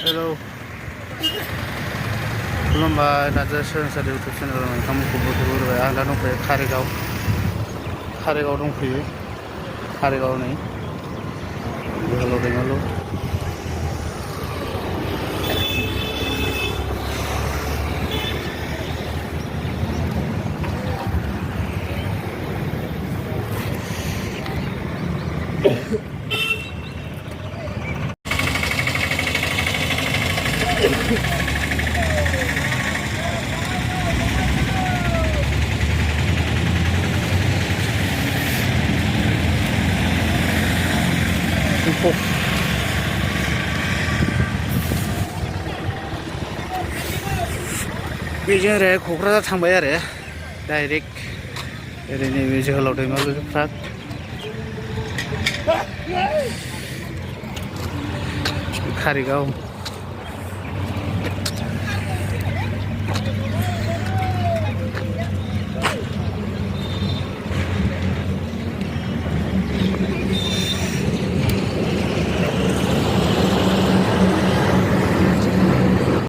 Hello खुलुमबाय Narzary सोलोंसालि YouTube चेनेलाव नोंथांमोनखौ बजबग्रोबाय। आं दा दंफैयो कारिगाव दंफैयो। कारिगाव नै जोहोलाव दैमालु। बेजों ओरै क'क्राझार थांबाय आरो डाइरेक्ट ओरै नैबे जोहोलाव दैमालुफ्रा कारिगाव